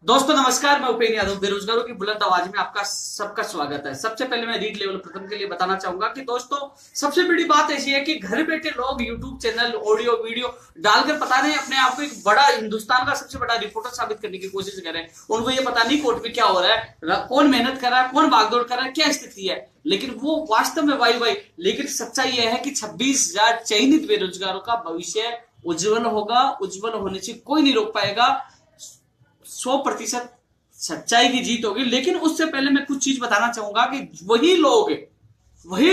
दोस्तों नमस्कार, मैं उपेन्द्र यादव बेरोजगारों की बुलंद आवाज में आपका सबका स्वागत है। सबसे पहले मैं रीड लेवल प्रथम के लिए बताना चाहूंगा कि दोस्तों सबसे बड़ी बात ऐसी है कि घर बैठे लोग यूट्यूब चैनल ऑडियो वीडियो डालकर पता नहीं अपने आप को एक बड़ा हिंदुस्तान का सबसे बड़ा रिपोर्टर साबित करने की कोशिश कर रहे हैं। उनको ये पता नहीं कोर्ट में क्या हो रहा है, कौन मेहनत कर रहा है, कौन भागदौड़ कर रहा है, क्या स्थिति है, लेकिन वो वास्तव में वाई। लेकिन सच्चाई यह है कि 26,000 चयनित बेरोजगारों का भविष्य उज्जवल होगा। उज्जवल होने से कोई नहीं रोक पाएगा। 100% सच्चाई की जीत होगी। लेकिन उससे पहले मैं कुछ चीज बताना चाहूंगा कि वही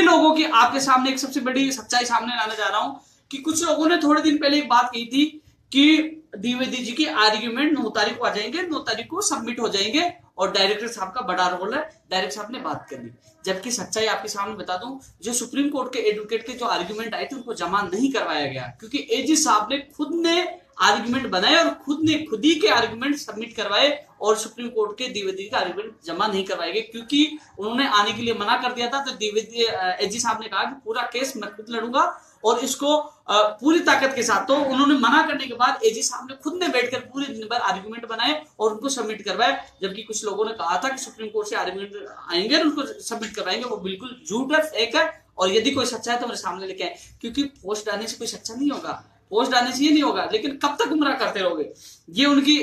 लोगों की आपके सामने एक सबसे बड़ी सच्चाई सामने लाने जा रहा हूं कि कुछ लोगों ने थोड़े दिन पहले एक बात कही थी कि द्विवेदी जी की आर्ग्यूमेंट 9 तारीख को आ जाएंगे, 9 तारीख को सबमिट हो जाएंगे और डायरेक्टर साहब का बड़ा रोल है, डायरेक्टर साहब ने बात कर ली। जबकि सच्चाई आपके सामने बता दूं, जो सुप्रीम कोर्ट के एडवोकेट के जो आर्ग्यूमेंट आए थे उनको जमा नहीं करवाया गया, क्योंकि एजी साहब ने खुद ने आर्ग्यूमेंट बनाए और खुद ही के आर्ग्यूमेंट सबमिट करवाए और सुप्रीम कोर्ट के द्विवेदी का आर्ग्यूमेंट जमा नहीं करवाए गए, क्योंकि उन्होंने आने के लिए मना कर दिया था। तो द्विवेदी एजी साहब ने कहा कि पूरा केस मैं खुद लड़ूंगा और इसको पूरी ताकत के साथ। तो उन्होंने मना करने के बाद एजी साहब ने खुद ने बैठकर पूरे दिन भर आर्ग्यूमेंट बनाए और उनको सबमिट करवाए। जबकि कुछ लोगों ने कहा था कि सुप्रीम कोर्ट से आर्ग्यूमेंट आएंगे और उनको सबमिट करवाएंगे, वो बिल्कुल झूठ है, फेक है। और यदि कोई सच्चा है तो मेरे सामने लेके आए, क्योंकि पोस्ट डालने से कोई सच्चा नहीं होगा, पोस्ट डालने से ये नहीं होगा। लेकिन कब तक गुमराह करते रहोगे, ये उनकी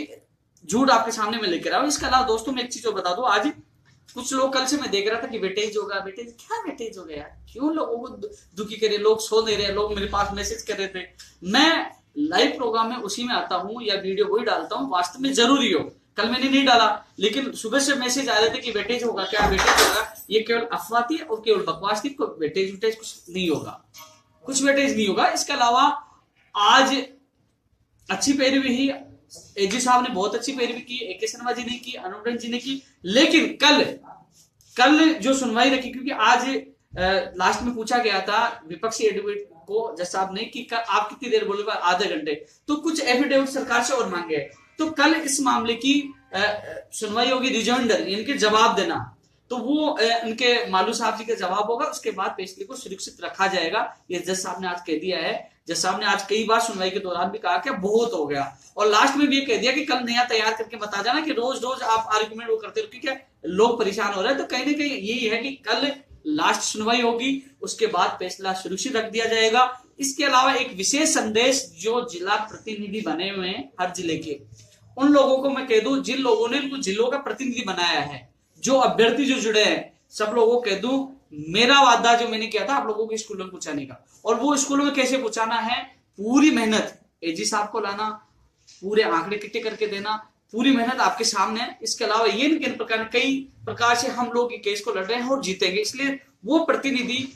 झूठ आपके सामने में लेकर आओ। इसके अलावा दोस्तों मैं एक चीज और बता दूं, आज कुछ लोग, कल से मैं देख रहा था कि वेटेज होगा, वेटेज क्या वेटेज हो गया, क्यों लोगों को दुखी करे, लोग सो नहीं रहे, लोग मेरे पास मैसेज कर रहे थे। मैं लाइव प्रोग्राम में उसी में आता हूं या वीडियो वही डालता हूं वास्तव में जरूरी हो। कल मैंने नहीं डाला, लेकिन सुबह से मैसेज आ रहे थे कि वेटेज होगा, क्या वेटेज होगा, ये केवल अफवाह थी और केवल बकवास थी। वेटेज वेटेज कुछ नहीं होगा, कुछ वेटेज नहीं होगा। इसके अलावा आज अच्छी पैरवी ही एजी साहब ने बहुत अच्छी पैरवी की, एके शर्मा जी ने की, अनुरंजन जी ने की। लेकिन कल जो सुनवाई रखी, क्योंकि आज लास्ट में पूछा गया था विपक्षी एडवोकेट को जज साहब ने कि आप कितनी देर बोले, आधे घंटे, तो कुछ एफिडेविट सरकार से और मांगे। तो कल इस मामले की सुनवाई होगी, रिजॉइंडर इनके जवाब देना, तो वो इनके मालू साहब जी का जवाब होगा। उसके बाद फैसले को सुरक्षित रखा जाएगा, ये जज साहब ने आज कह दिया है। जज साहब ने आज कई बार सुनवाई के दौरान भी कहा कि बहुत हो गया, और लास्ट में भी ये कह दिया कि कल नया तैयार करके बता जाना कि रोज रोज आप आर्गुमेंट वो करते हो, क्योंकि लोग परेशान हो रहे हैं। तो कहीं ना कहीं यही है कि कल लास्ट सुनवाई होगी, उसके बाद फैसला सुरक्षित रख दिया जाएगा। इसके अलावा एक विशेष संदेश जो जिला प्रतिनिधि बने हुए हैं हर जिले के, उन लोगों को मैं कह दूं, जिन लोगों ने उनको जिलों का प्रतिनिधि बनाया है, जो अभ्यर्थी जो जुड़े हैं, सब लोगों को कह दूं, मेरा वादा जो मैंने किया था आप लोगों को स्कूलों में पहुंचाने का, और वो स्कूलों में कैसे पहुंचाना है, पूरी मेहनत एजी साहब को लाना, पूरे आंकड़े इकट्ठे करके देना, पूरी मेहनत आपके सामने है। इसके अलावा ये किन प्रकार, कई प्रकार से हम लोग केस को लड़ रहे हैं और जीतेंगे। इसलिए वो प्रतिनिधि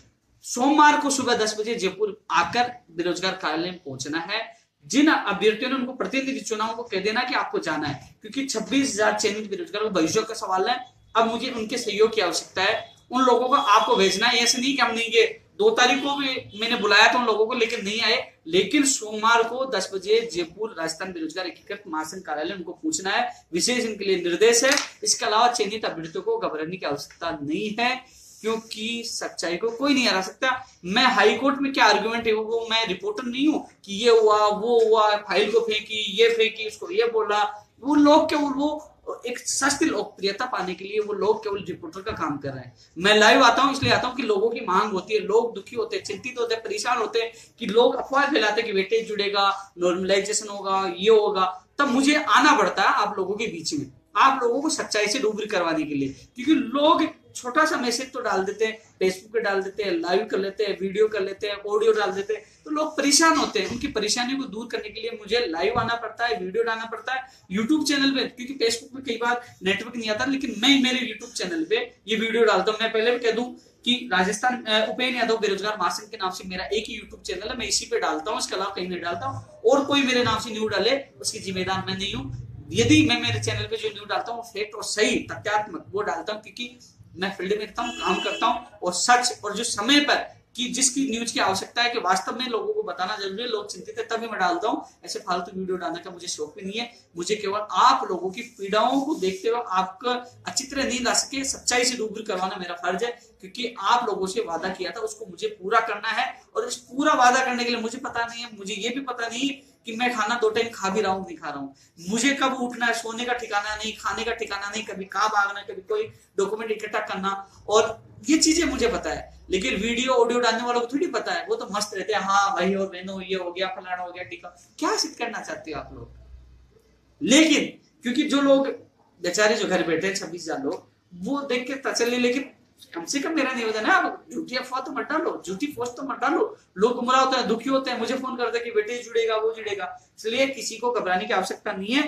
सोमवार को सुबह 10 बजे जयपुर आकर बेरोजगार कार्यालय में पहुंचना है। जिन अभ्यर्थियों ने उनको प्रतिनिधि चुना उनको कह देना कि आपको जाना है, क्योंकि 26,000 चयनित बेरोजगारों का भविष्य का सवाल है। अब मुझे उनके सहयोग की आवश्यकता है, उन लोगों को आपको भेजना है। ऐसे नहीं कि हम नहीं गए, 2 तारीख को भी मैंने बुलाया था उन लोगों को, लेकिन नहीं आए। लेकिन सोमवार को 10 बजे जयपुर राजस्थान बेरोजगार एकीकृत महासंघ कार्यालय उनको पूछना है, विशेष इनके लिए निर्देश है। इसके अलावा चयनित अभ्यर्थियों को घबराने की आवश्यकता नहीं है, क्योंकि सच्चाई को कोई नहीं हरा सकता। मैं हाईकोर्ट में क्या आर्गुमेंट है वो मैं रिपोर्टर नहीं हूं कि ये हुआ वो हुआ, फाइल को फेंकी, ये फेंकी, उसको ये बोला। वो लोग केवल वो एक सस्ती लोकप्रियता पाने के लिए वो लोग केवल रिपोर्टर का काम कर रहे हैं। मैं लाइव आता हूं इसलिए आता हूं कि लोगों की मांग होती है, लोग दुखी होते हैं, चिंतित होते हैं, परेशान होते हैं कि लोग अफवाह फैलाते हैं कि वेटेज जुड़ेगा, नॉर्मलाइजेशन होगा, ये होगा। तब मुझे आना पड़ता है आप लोगों के बीच में, आप लोगों को सच्चाई से रूबरू करवाने के लिए, क्योंकि लोग छोटा सा मैसेज तो डाल देते हैं, फेसबुक पे डाल देते हैं, लाइव कर लेते हैं, वीडियो कर लेते हैं, ऑडियो डाल देते हैं, तो लोग परेशान होते हैं। उनकी परेशानियों को दूर करने के लिए मुझे लाइव आना पड़ता है, वीडियो डालना पड़ता है यूट्यूब चैनल पे, क्योंकि फेसबुक पे कई बार नेटवर्क नहीं आता। लेकिन मैं मेरे यूट्यूब चैनल पे ये वीडियो डालता हूँ। मैं पहले भी कह दूं कि राजस्थान उपेन्द्र यादव बेरोजगार महासंघ के नाम से मेरा एक ही यूट्यूब चैनल है, मैं इसी पे डालता हूँ, इसके अलावा कहीं नहीं डालता हूँ। और कोई मेरे नाम से न्यूज डाले उसकी जिम्मेदार मैं नहीं हूँ। यदि मैं मेरे चैनल पे जो न्यूज डालता हूँ फैक्ट और सही तथ्यात्मक वो डालता हूँ, क्योंकि मैं फील्ड में रहता हूँ, काम करता हूँ, और सच और जो समय पर कि जिसकी न्यूज की आवश्यकता है कि वास्तव में लोगों को बताना जरूरी है, लोग चिंतित है, तभी मैं डालता हूँ। ऐसे फालतू वीडियो डालने का मुझे शौक भी नहीं है। मुझे केवल आप लोगों की पीड़ाओं को देखते हुए आपका अच्छी तरह नींद आ सके, सच्चाई से रूबरू करवाना मेरा फर्ज है, क्योंकि आप लोगों से वादा किया था उसको मुझे पूरा करना है। और इस पूरा वादा करने के लिए मुझे पता नहीं है, मुझे ये भी पता नहीं कि मैं खाना 2 टाइम खा भी रहा हूँ नहीं खा रहा हूँ, मुझे कब उठना है, सोने का ठिकाना नहीं, खाने का ठिकाना नहीं, कभी कहाँ भागना, कभी कोई डॉक्यूमेंट इकट्ठा करना, और ये चीजें मुझे पता है। लेकिन वीडियो ऑडियो डालने वालों को थोड़ी पता है, वो तो मस्त रहते हैं, हाँ भाई और बहनों ये हो गया, फलाना हो गया, टीका। क्या सिद्ध करना चाहते हो आप लोग? लेकिन क्योंकि जो लोग बेचारे जो घर बैठे 26,000 लोग, वो देख के तसल्ली, लेकिन कम से कम मेरा निवेदन है, आप झूठी अफवाह तो मत डालो, झूठी पोस्ट तो मत डालो। लोग गुमराह होते हैं, दुखी होते हैं, मुझे फोन करते हैं कि बेटे जुड़ेगा, वो जुड़ेगा। इसलिए किसी को घबराने की आवश्यकता नहीं है,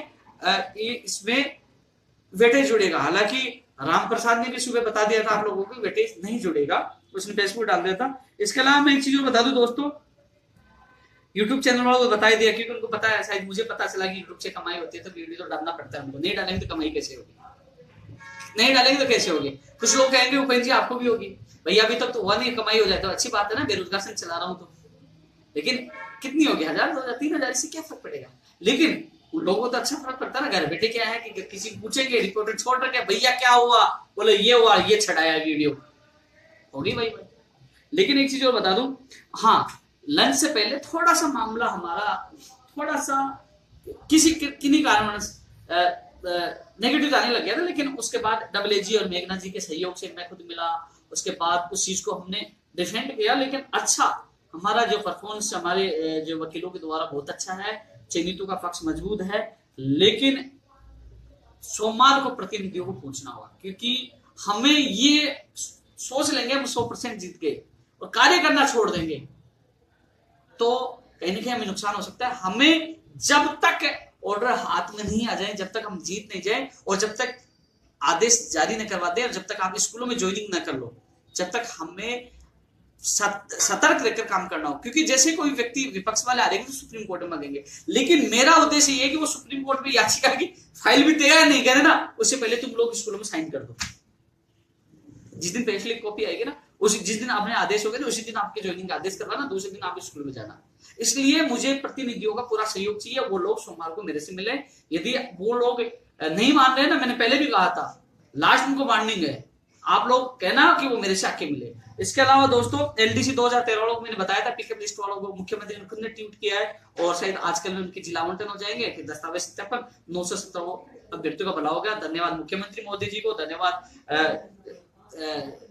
इसमें वेटेज जुड़ेगा। हालांकि राम प्रसाद ने भी सुबह बता दिया था आप लोगों को वेटेज नहीं जुड़ेगा, उसने फेसबुक डाल दिया था। इसके अलावा मैं एक चीज बता दूं दोस्तों, यूट्यूब चैनल वालों को बता दिया, क्योंकि उनको पता है, शायद मुझे पता चला कि यूट्यूब से कमाई होती है, तो वीडियो तो डालना पड़ता है उनको, नहीं डालेंगे तो कमाई कैसे होगी, नहीं डालेंगे तो कैसे होगी। कुछ लोग कहेंगे उपेंद्र जी आपको भी होगी, भैया अभी तक तो हुआ नहीं, कमाई हो जाए तो अच्छी बात है ना, बेरोजगार से चला रहा हूं तो, लेकिन कितनी होगी, 1000, 2000, 3000, इससे क्या फर्क पड़ेगा। लेकिन उन लोगों को तो अच्छा फर्क पड़ता है ना। घर बैठे क्या है कि किसी पूछेंगे, रिपोर्टर छोड़ रखे, भैया क्या हुआ, बोले ये हुआ, ये छड़ाया वीडियो, होगी भाई। लेकिन एक चीज और बता दूं, हाँ लंच से पहले थोड़ा सा मामला हमारा थोड़ा सा किन्हीं कारणवश नेगेटिव आने लग गया था, लेकिन उसके बाद डबल और मेघना जी के सहयोग से मैं खुद मिला, उसके बाद उस चीज को हमने डिफेंड किया। लेकिन अच्छा हमारा जो परफॉर्मेंस हमारे जो वकीलों के द्वारा बहुत अच्छा है, चयनितों का पक्ष मजबूत है। लेकिन सोमवार को प्रतिनिधियों को पूछना होगा, क्योंकि हमें ये सोच लेंगे हम 100% जीत गए और कार्य करना छोड़ देंगे तो कहीं ना कहीं हमें नुकसान हो सकता है। हमें जब तक ऑर्डर हाथ में नहीं आ जाए, जब तक हम जीत नहीं जाए, और जब तक आदेश जारी न करवा दे, और जब तक आप स्कूलों में ज्वाइनिंग न कर लो, जब तक हमें सतर्क रहकर काम करना हो। क्योंकि जैसे कोई व्यक्ति विपक्ष वाले आ रहे तो सुप्रीम कोर्ट में मांगेंगे, लेकिन मेरा उद्देश्य ये है कि वो सुप्रीम कोर्ट में याचिका की फाइल भी तैयार नहीं करे ना, उससे पहले तुम लोग स्कूलों में साइन कर दो। जिस दिन पेशली कॉपी आएगी ना, जिस दिन आपने आदेश हो गया, उसी दिन आपके ज्वाइनिंग आदेश करवाना, दूसरे दिन आप स्कूल में जाना। इसलिए मुझे प्रतिनिधियों का पूरा सहयोग चाहिए। वो लोग सोमवार को मेरे से मिले। यदि वो लोग नहीं मान रहे ना, मैंने पहले भी कहा था, लास्ट उनको वार्निंग है, आप लोग कहना कि वो मेरे से आके मिले। इसके अलावा दोस्तों एलडीसी 2013 वालों को मैंने बताया था, पिकअप लिस्ट वालों को मुख्यमंत्री ने खुद ने ट्वीट किया है, और शायद आजकल में उनके जिला आवंटन हो जाएंगे कि दस्तावेज सत्यापन 917 अभ्यर्थियों का भला हो गया। धन्यवाद मुख्यमंत्री मोदी जी को, धन्यवाद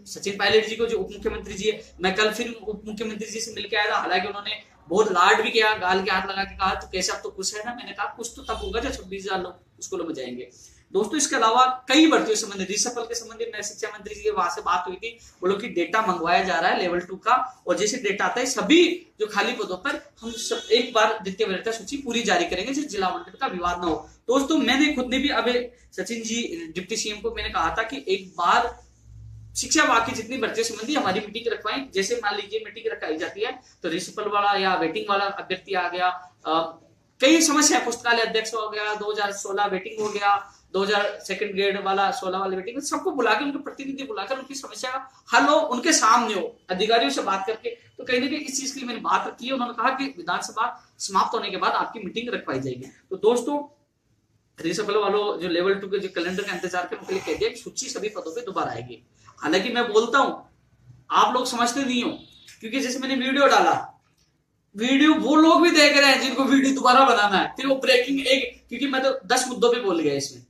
सचिन पायलट जी को जो उप मुख्यमंत्री जी है। मैं कल फिर उप मुख्यमंत्री जी से मिलकर आया था, हालांकि उन्होंने बहुत लाड भी किया, गाल के हाथ लगा के कहा तो कैसे आप तो खुश है ना। मैंने कहा कुछ तो तब होगा जब 26,000 लोग स्कूलों में जाएंगे। दोस्तों इसके अलावा कई भर्तियों से संबंधित, रिसफल के संबंधित मैं शिक्षा मंत्री जी के वहां से बात हुई थी, बोलो कि डेटा मंगवाया जा रहा है लेवल 2 का, और जैसे डेटा आता है सभी जो खाली पदों पर हम सब एक बार द्वितीय वरीयता सूची पूरी जारी करेंगे, जिस जिला आवंटन का विवाद न हो। दोस्तों मैंने खुद ने भी अब सचिन जी डिप्टी सीएम को मैंने कहा था कि एक बार शिक्षा विभाग की जितनी भर्तियों संबंधी हमारी मीटिंग रखवाएं। जैसे मान लीजिए मीटिंग रखाई जाती है तो रिसिपल वाला या वेटिंग वाला अभ्यर्थी आ गया, कई समस्या, पुस्तकालय अध्यक्ष हो गया, 2016 वेटिंग हो गया, 2000 सेकंड ग्रेड वाला 16 वाले वेटिंग, सबको बुलाकर उनके प्रतिनिधि बुलाकर उनकी समस्या का हल हो, उनके सामने हो, अधिकारियों से बात करके। तो कहीं ना कहीं इस चीज के लिए मैंने बात रखी है। उन्होंने कहा कि विधानसभा समाप्त होने के बाद आपकी मीटिंग रखवाई जाएगी। तो दोस्तों रिसिपल वालों जो लेवल 2 के जो कैलेंडर का इंतजार करने के लिए कह दिया कि सूची सभी पदों पर दोबारा आएगी। हालांकि मैं बोलता हूं आप लोग समझते नहीं हो, क्योंकि जैसे मैंने वीडियो डाला, वीडियो वो लोग भी देख रहे हैं जिनको वीडियो दोबारा बनाना है, फिर वो ब्रेकिंग एक, क्योंकि मैं तो 10 मुद्दों पे बोल गया, इसमें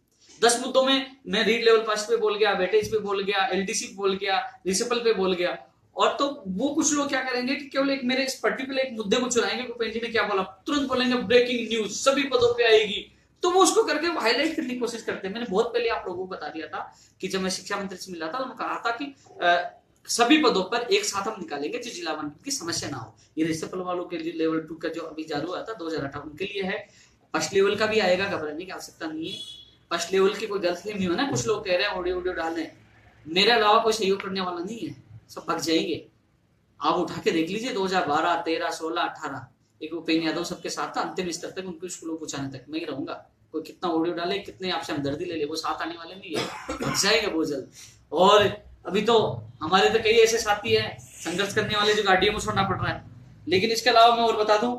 10 मुद्दों में मैं रीड लेवल फर्स्ट पे बोल गया, वेटेज पे बोल गया, एलडीसी पे बोल गया, रिसिपल पे बोल गया। और तो वो कुछ लोग क्या करेंगे कि केवल एक मेरे इस पर्टिकुलर एक मुद्दे को चुराएंगे, उपेंद्र जी ने क्या बोला, तुरंत बोलेंगे ब्रेकिंग न्यूज सभी पदों पे आएगी, तो वो उसको करके हाईलाइट करने की कोशिश करते हैं। मैंने बहुत पहले आप लोगों को बता दिया था कि जब मैं शिक्षा मंत्री से मिला था, उन्होंने कहा था कि सभी पदों पर एक साथ हम निकालेंगे जो जिला आवंटन की समस्या ना हो। ये रिसिपल वालों के लिए लेवल 2 का जो अभी जारी हुआ था 2018 उनके लिए है। फर्स्ट लेवल का भी आएगा, घबराने की आवश्यकता नहीं है। फर्स्ट लेवल की कोई गलतफहमी नहीं हो ना, कुछ लोग कह रहे हैं ऑडियो डालने, मेरे अलावा कोई सहयोग करने वाला नहीं है, सब भग जाएंगे। आप उठा के देख लीजिए 2012, 13, 16, 18 एक उपेंद्र यादव सबके साथ था, अंतिम स्तर तक उनको स्कूलों पहुंचाने तक मैं ही रहूंगा। कोई कितना ऑडियो डाले, कितने आपसे हमदर्दी ले ले, वो साथ आने वाले नहीं है, भग जाएंगे बहुत जल्द। और अभी तो हमारे तो कई ऐसे साथी हैं संघर्ष करने वाले जो गाड़ियों में छोड़ना पड़ रहा है। लेकिन इसके अलावा मैं और बता दूं,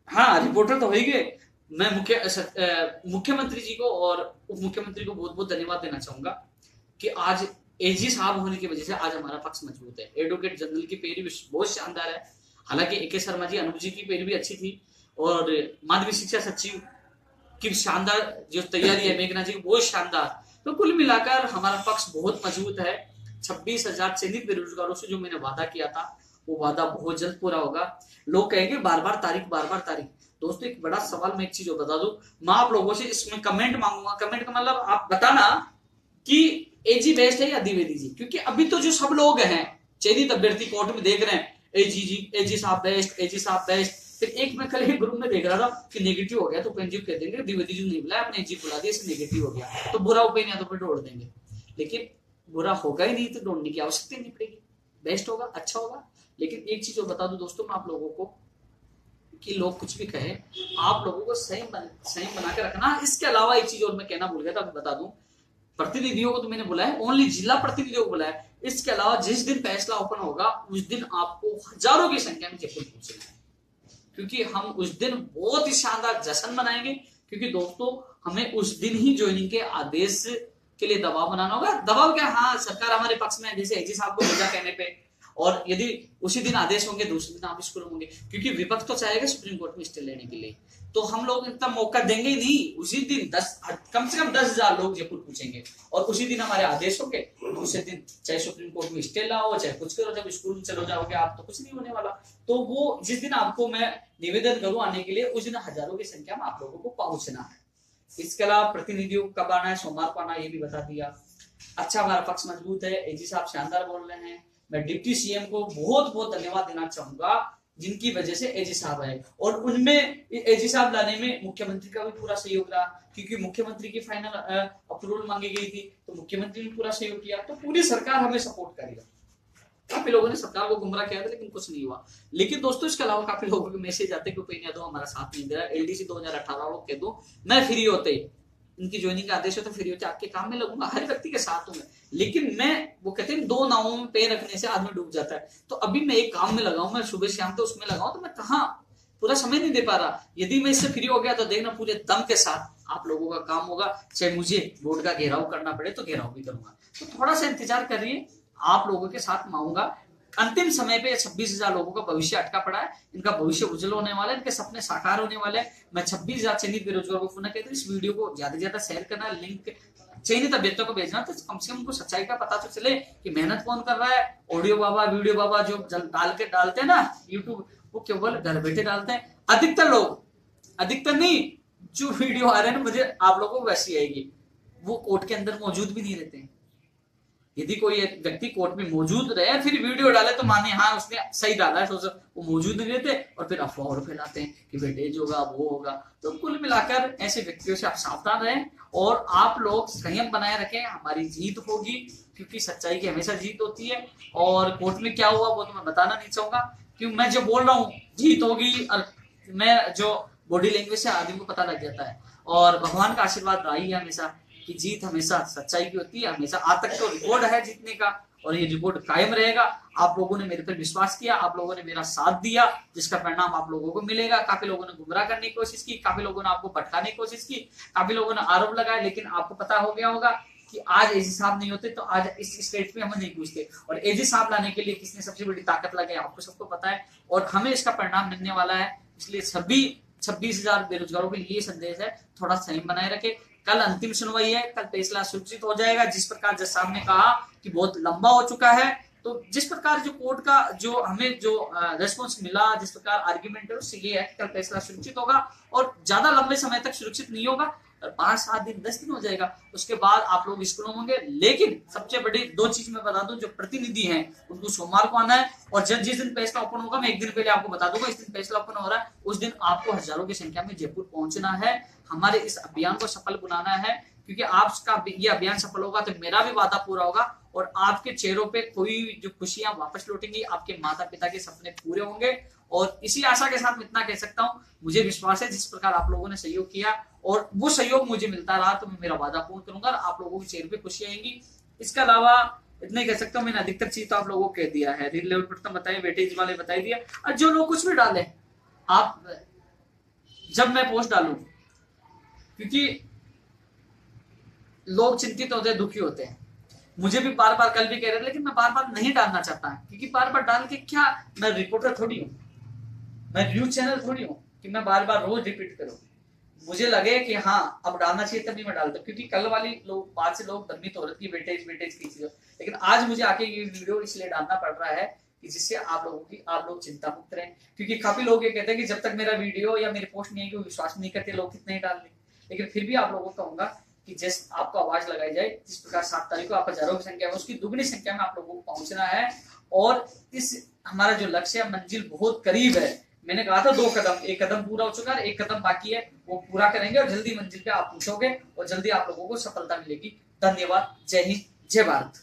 हाँ रिपोर्टर तो हो ही गए, मैं मुख्यमंत्री जी को और उप मुख्यमंत्री को बहुत बहुत धन्यवाद देना चाहूंगा कि आज एजी साहब होने की वजह से आज हमारा पक्ष मजबूत है। एडवोकेट जनरल की पेरी भी बहुत शानदार है, हालांकि AK शर्मा जी, अनूप जी की पेरी भी अच्छी थी, और माध्यमिक शिक्षा सचिव की शानदार जो तैयारी है मेघना जी वो शानदार। तो कुल मिलाकर हमारा पक्ष बहुत मजबूत है। 26,000 चयनित बेरोजगारों से जो मैंने वादा किया था वो वादा बहुत जल्द पूरा होगा। लोग कहेंगे बार बार तारीख। दोस्तों एक बड़ा सवाल मैं एक चीज बता दूं, मैं आप लोगों से इसमें कमेंट मांगूंगा। कमेंट का मतलब आप बताना कि एजी बेस्ट है या द्विवेदी जी, क्योंकि अभी तो जो सब लोग हैं चयनित अभ्यर्थी कोर्ट में देख रहे हैं एजी साहब बेस्ट, फिर एक मैं कल एक ग्रुप में देख रहा था कि नेगेटिव हो गया तो पेंजिव कह देंगे, द्विवेदी जी नहीं बुलाया अपने एजी बुला दिया, इससे नेगेटिव हो गया तो बुरा ओपिनियन तो फिर ढोड़ देंगे। लेकिन बुरा होगा ही नहीं तो ढूंढने की आवश्यकता नहीं पड़ेगी, बेस्ट होगा, अच्छा होगा। लेकिन एक चीज और बता दूं दोस्तों मैं आप लोगों को कि लोग कुछ भी कहें, आप लोगों को सही बना के रखना। इसके अलावा एक चीज और मैं कहना भूल गया था, बता दूं, प्रतिनिधियों को तो मैंने बुलाया, ओनली जिला प्रतिनिधियों को बुलाया। इसके अलावा जिस दिन फैसला ओपन होगा उस दिन आपको हजारों की संख्या में जयपुर पहुंचना है, क्योंकि हम उस दिन बहुत ही शानदार जश्न मनाएंगे। क्योंकि दोस्तों हमें उस दिन ही ज्वाइनिंग के आदेश के लिए दबाव बनाना होगा। दबाव क्या, हाँ सरकार हमारे पक्ष में है, जैसे एजी साहब को भेजा कहने पे, और यदि उसी दिन आदेश होंगे दूसरे दिन आप स्कूल होंगे, क्योंकि विपक्ष तो चाहेगा सुप्रीम कोर्ट में स्टे लेने के लिए, तो हम लोग इतना मौका देंगे ही नहीं। उसी दिन कम से कम 10,000 लोग जयपुर पूछेंगे और उसी दिन हमारे आदेश होंगे। दूसरे दिन चाहे सुप्रीम कोर्ट में स्टे लाओ चाहे कुछ करो, जब स्कूल चलो जाओगे आप तो कुछ नहीं होने वाला। तो वो जिस दिन आपको मैं निवेदन करूं आने के लिए, उस दिन हजारों की संख्या में आप लोगों को पहुंचना है। इसके अलावा प्रतिनिधियों कब आना है, सोमवार को आना, ये भी बता दिया। अच्छा हमारा पक्ष मजबूत है, एजी साहब शानदार बोल रहे हैं। मैं डिप्टी सीएम को बहुत बहुत धन्यवाद देना चाहूंगा जिनकी वजह से एजी साहब आए, और उनमें एजी साहब लाने में मुख्यमंत्री का भी पूरा सहयोग रहा, क्योंकि मुख्यमंत्री की फाइनल अप्रूवल मांगी गई थी तो मुख्यमंत्री ने पूरा सहयोग किया। तो पूरी सरकार हमें सपोर्ट करेगा। काफी लोगों ने सरकार को गुमराह किया था लेकिन कुछ नहीं हुआ। लेकिन दोस्तों इसके अलावा काफी लोगों के मैसेज आते कि उपेंद्र यादव हमारा साथ नहीं दे रहा, एलडीसी 2018 लोग कह दो मैं फ्री होते, इनकी ज्वाइनिंग का आदेश होता फ्री होते आपके काम में लगूंगा, हर व्यक्ति के साथ हूं मैं। लेकिन मैं वो कहते हैं 2 नावों में पैर रखने से आदमी डूब जाता है। तो अभी मैं एक काम में लगाऊं, मैं सुबह शाम तो उसमें लगाऊं, तो मैं कहाँ पूरा समय नहीं दे पा रहा। यदि मैं इससे फ्री हो गया तो देखना पूरे दम के साथ आप लोगों का काम होगा, चाहे मुझे बोर्ड का घेराव करना पड़े तो घेराव भी करूंगा। तो थोड़ा सा इंतजार करिए, आप लोगों के साथ मांगूंगा। अंतिम समय पे 26,000 लोगों का भविष्य अटका पड़ा है, इनका भविष्य उज्जवल होने वाला है, इनके सपने साकार होने वाले हैं। मैं 26,000 चयनित बेरोजगारों को पुनः कहता हूं, इस वीडियो को ज्यादा से ज्यादा शेयर करना, लिंक चयनित अभ्यर्थियों को भेजना, तो कम से कम उनको सच्चाई का पता तो चले कि मेहनत कौन कर रहा है। ऑडियो बाबा वीडियो बाबा जो डालते हैं ना यूट्यूब, वो केवल घर बैठे डालते हैं। अधिकतर लोग, अधिकतर नहीं, जो वीडियो आ रहे हैं मुझे आप लोगों को वैसी आएगी, वो कोर्ट के अंदर मौजूद भी नहीं रहते हैं। यदि कोई व्यक्ति कोर्ट में मौजूद रहे फिर वीडियो डाले तो माने हाँ उसने सही डाला है, तो वो मौजूद नहीं रहते और फिर अफवाह और फैलाते हैं कि बेटे जो होगा वो होगा। तो कुल मिलाकर ऐसे व्यक्तियों से आप सावधान रहें और आप लोग संयम बनाए रखें। हमारी जीत होगी, क्योंकि सच्चाई की हमेशा जीत होती है। और कोर्ट में क्या हुआ वो तो मैं बताना नहीं चाहूंगा, क्योंकि मैं जो बोल रहा हूँ जीत होगी, और मैं जो बॉडी लैंग्वेज से आदमी को पता लग जाता है। और भगवान का आशीर्वाद रहा ही है हमेशा कि जीत हमेशा सच्चाई की होती है, हमेशा। आज तक तो रिकॉर्ड है जीतने का और ये रिकॉर्ड कायम रहेगा। आप लोगों ने मेरे पर विश्वास किया, आप लोगों ने मेरा साथ दिया, जिसका परिणाम आप लोगों को मिलेगा। काफी लोगों ने गुमराह करने की कोशिश की, काफी लोगों ने आपको भटकाने की कोशिश की, काफी लोगों ने आरोप लगाए, लेकिन आपको पता हो गया होगा कि आज एजी साहब नहीं होते तो आज इस स्टेज पे हमें नहीं पूछते। और एजी साहब लाने के लिए किसने सबसे बड़ी ताकत लगाई आपको सबको पता है, और हमें इसका परिणाम मिलने वाला है। इसलिए सभी 26,000 बेरोजगारों के लिए संदेश है, थोड़ा संयम बनाए रखे। कल अंतिम सुनवाई है, कल फैसला सुरक्षित हो जाएगा। जिस प्रकार जज साहब ने कहा कि बहुत लंबा हो चुका है, तो जिस प्रकार जो कोर्ट का जो हमें जो रेस्पॉन्स मिला, जिस प्रकार आर्ग्यूमेंट है उससे ये है कल फैसला सुरक्षित होगा और ज्यादा लंबे समय तक सुरक्षित नहीं होगा। 5-7 दिन 10 दिन हो जाएगा, उसके बाद आप लोग स्कूलों होंगे। लेकिन सबसे बड़ी 2 चीज मैं बता दूं, जो प्रतिनिधि हैं उनको सोमवार को आना है, और जिस दिन फैसला ओपन होगा मैं एक दिन पहले आपको बता दूंगा, इस दिन फैसला ओपन हो रहा है, उस दिन आपको हजारों की संख्या में जयपुर पहुंचना है। हमारे इस अभियान को सफल बनाना है, क्योंकि आपका ये अभियान सफल होगा तो मेरा भी वादा पूरा होगा और आपके चेहरों पे कोई जो खुशियां वापस लौटेंगी, आपके माता पिता के सपने पूरे होंगे। और इसी आशा के साथ मैं इतना कह सकता हूं, मुझे विश्वास है जिस प्रकार आप लोगों ने सहयोग किया और वो सहयोग मुझे मिलता रहा तो मैं मेरा वादा पूर्ण करूंगा और आप लोगों के चेहरे पे खुशी आएंगी। इसके अलावा इतना ही कह सकता हूँ, मैंने अधिकतर चीज तो आप लोगों को कह दिया है। रील लेवल पर बताइए, वेटेज वाले बता दिया। और जो लोग कुछ भी डाले, आप जब मैं पोस्ट डालू, क्योंकि लोग चिंतित होते हैं, दुखी होते हैं, मुझे भी बार बार कल भी कह रहे थे, लेकिन मैं बार बार नहीं डालना चाहता, क्योंकि बार बार डाल के क्या, मैं रिपोर्टर थोड़ी हूँ, मैं न्यूज चैनल थोड़ी हूँ, कि मैं बार बार रोज रिपीट करूं, मुझे लगे कि हाँ अब डालना चाहिए तभी मैं डालता हूँ, क्योंकि कल वाली लोग बात से लोग भ्रमित हो रहे थे वेटेज की चीजों, लेकिन आज मुझे आके ये वीडियो इसलिए डालना पड़ रहा है कि जिससे आप लोग चिंता मुक्त रहें। क्योंकि काफी लोग ये कहते हैं कि जब तक मेरा वीडियो या मेरी पोस्ट नहीं आएगी वो विश्वास नहीं करते, लोग कितने ही डाल दें। लेकिन फिर भी आप लोगों को कहूंगा कि जिस आपको आवाज लगाई जाए, जिस प्रकार 7 तारीख को आप हजारों की संख्या है उसकी दुगनी संख्या में आप लोगों को पहुंचना है। और इस हमारा जो लक्ष्य है, मंजिल बहुत करीब है। मैंने कहा था 2 कदम, 1 कदम पूरा हो चुका है, 1 कदम बाकी है, वो पूरा करेंगे और जल्दी मंजिल पे आप पहुंचोगे और जल्दी आप लोगों को सफलता मिलेगी। धन्यवाद। जय हिंद, जय भारत।